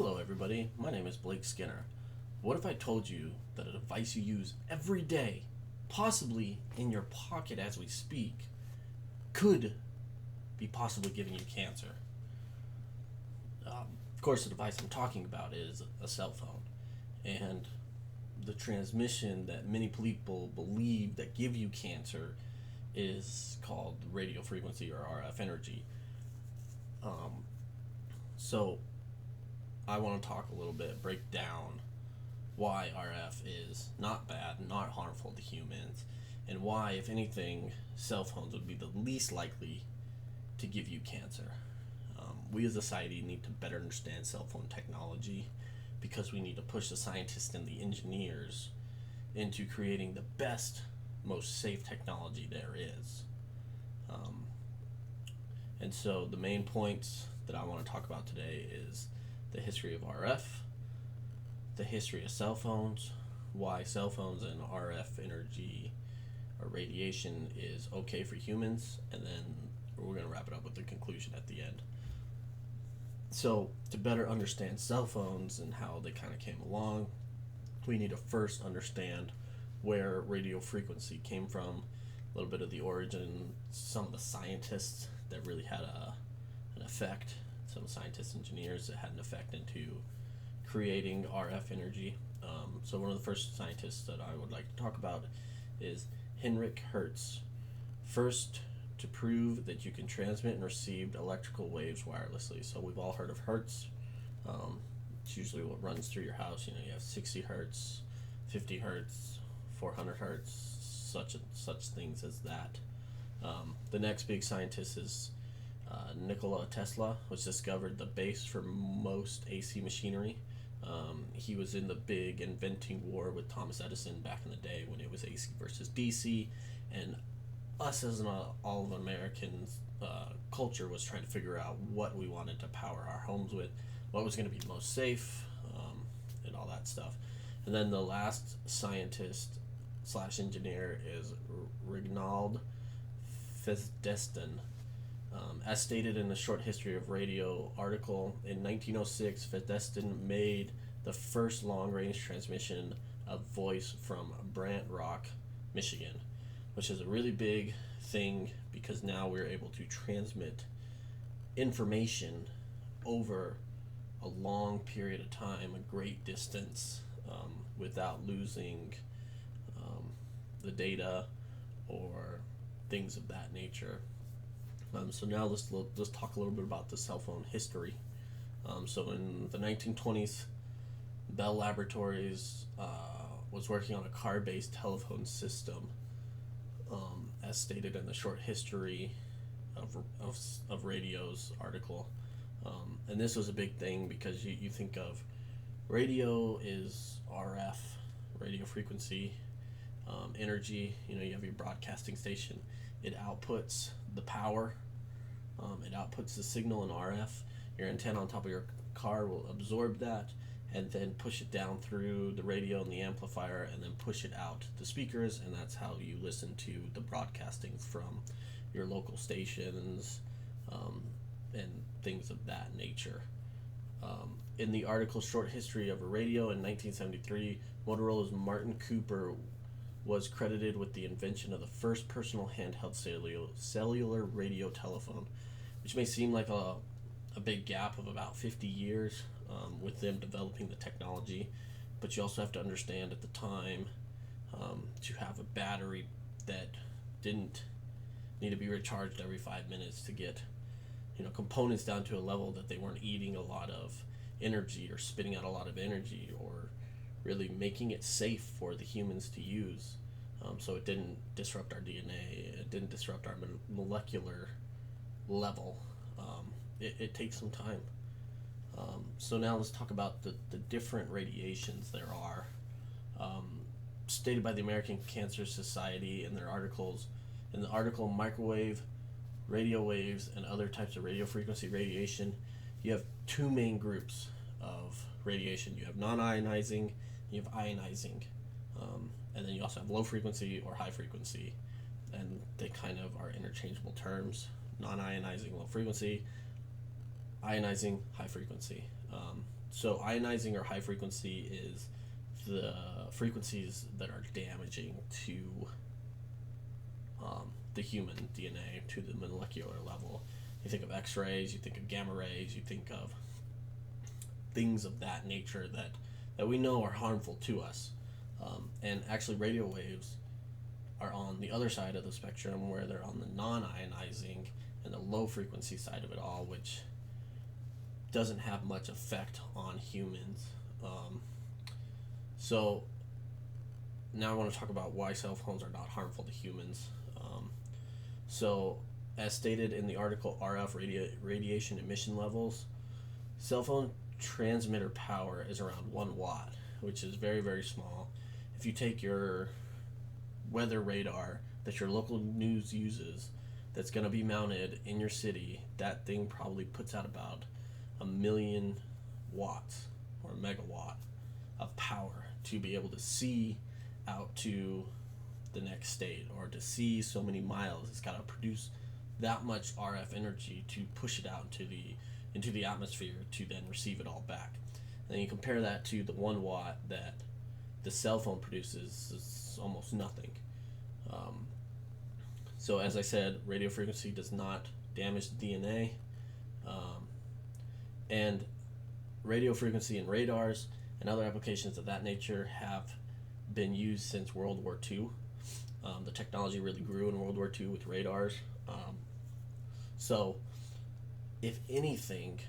Hello, everybody. My name is Blake Skinner. What if I told you that a device you use every day, possibly in your pocket as we speak, could be possibly giving you cancer? Of course, the device I'm talking about is a cell phone. And the transmission that many people believe that give you cancer is called radio frequency or RF energy. So I want to talk a little bit, break down why RF is not bad, not harmful to humans, and why, if anything, cell phones would be the least likely to give you cancer. We as a society need to better understand cell phone technology because we need to push the scientists and the engineers into creating the best, most safe technology there is. And so the main points that I want to talk about today is the history of RF, the history of cell phones, why cell phones and RF energy or radiation is okay for humans, and then we're going to wrap it up with the conclusion at the end. So, to better understand cell phones and how they kind of came along, we need to first understand where radio frequency came from, a little bit of the origin, some of the scientists that really had an effect, some scientists, engineers that had an effect into creating RF energy. So one of the first scientists that I would like to talk about is Heinrich Hertz. First to prove that you can transmit and receive electrical waves wirelessly. So we've all heard of Hertz. It's usually what runs through your house. You have 60 Hertz, 50 Hertz, 400 Hertz, such things as that. The next big scientist is Nikola Tesla, which discovered the base for most AC machinery. He was in the big inventing war with Thomas Edison back in the day when it was AC versus DC, and us as all of Americans culture was trying to figure out what we wanted to power our homes with, what was going to be most safe, and all that stuff. And then the last scientist / engineer is Reginald Fessenden. As stated in the Short History of Radio article, in 1906, Fessenden made the first long-range transmission of voice from Brant Rock, Michigan, which is a really big thing because now we're able to transmit information over a long period of time, a great distance, without losing the data or things of that nature. So now let's talk a little bit about the cell phone history. So in the 1920s, Bell Laboratories was working on a car-based telephone system, as stated in the Short History of Radio's article. And this was a big thing because you think of radio is RF, radio frequency, energy. You have your broadcasting station. It outputs the power. It outputs the signal in RF. Your antenna on top of your car will absorb that and then push it down through the radio and the amplifier and then push it out to speakers, and that's how you listen to the broadcasting from your local stations and things of that nature. In the article Short History of a Radio in 1973, Motorola's Martin Cooper was credited with the invention of the first personal handheld cellular radio telephone, which may seem like a big gap of about 50 years with them developing the technology, but you also have to understand at the time to have a battery that didn't need to be recharged every 5 minutes to get components down to a level that they weren't eating a lot of energy or spitting out a lot of energy or really making it safe for the humans to use, so it didn't disrupt our DNA, it didn't disrupt our molecular level. It takes some time. So now let's talk about the different radiations there are. Stated by the American Cancer Society in their articles, in the article Microwave, Radio Waves, and Other Types of Radio Frequency Radiation, you have two main groups of radiation. You have non-ionizing, you have ionizing, and then you also have low frequency or high frequency, and they kind of are interchangeable terms. Non-ionizing, low frequency, ionizing, high frequency. So ionizing or high frequency is the frequencies that are damaging to the human DNA to the molecular level. You think of X-rays, you think of gamma rays, you think of things of that nature that we know are harmful to us. And actually, radio waves are on the other side of the spectrum, where they're on the non-ionizing and the low frequency side of it all, which doesn't have much effect on humans. So now I want to talk about why cell phones are not harmful to humans. So, as stated in the article RF radiation emission levels, cell phone transmitter power is around 1 watt, which is very, very small. If you take your weather radar that your local news uses, that's going to be mounted in your city, that thing probably puts out about 1,000,000 watts or megawatt of power to be able to see out to the next state, or to see so many miles. It's got to produce that much RF energy to push it out into the atmosphere to then receive it all back. And then you compare that to the 1 watt that the cell phone produces, is almost nothing. So as I said, radio frequency does not damage the DNA, and radio frequency in radars and other applications of that nature have been used since World War II. The technology really grew in World War II with radars. So, if anything,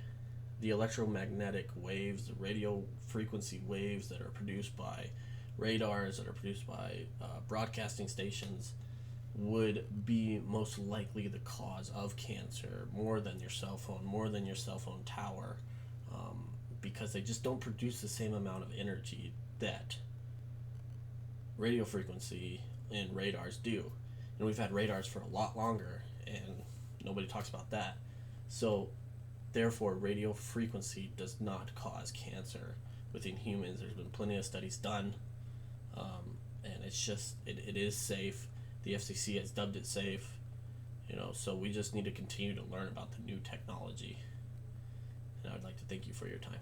the electromagnetic waves, the radio frequency waves that are produced by radars, that are produced by broadcasting stations, would be most likely the cause of cancer more than your cell phone, more than your cell phone tower, because they just don't produce the same amount of energy that radio frequency and radars do. And we've had radars for a lot longer, and nobody talks about that. So therefore, radio frequency does not cause cancer within humans. There's been plenty of studies done, and it's just it is safe. The FCC has dubbed it safe, so we just need to continue to learn about the new technology. And I would like to thank you for your time.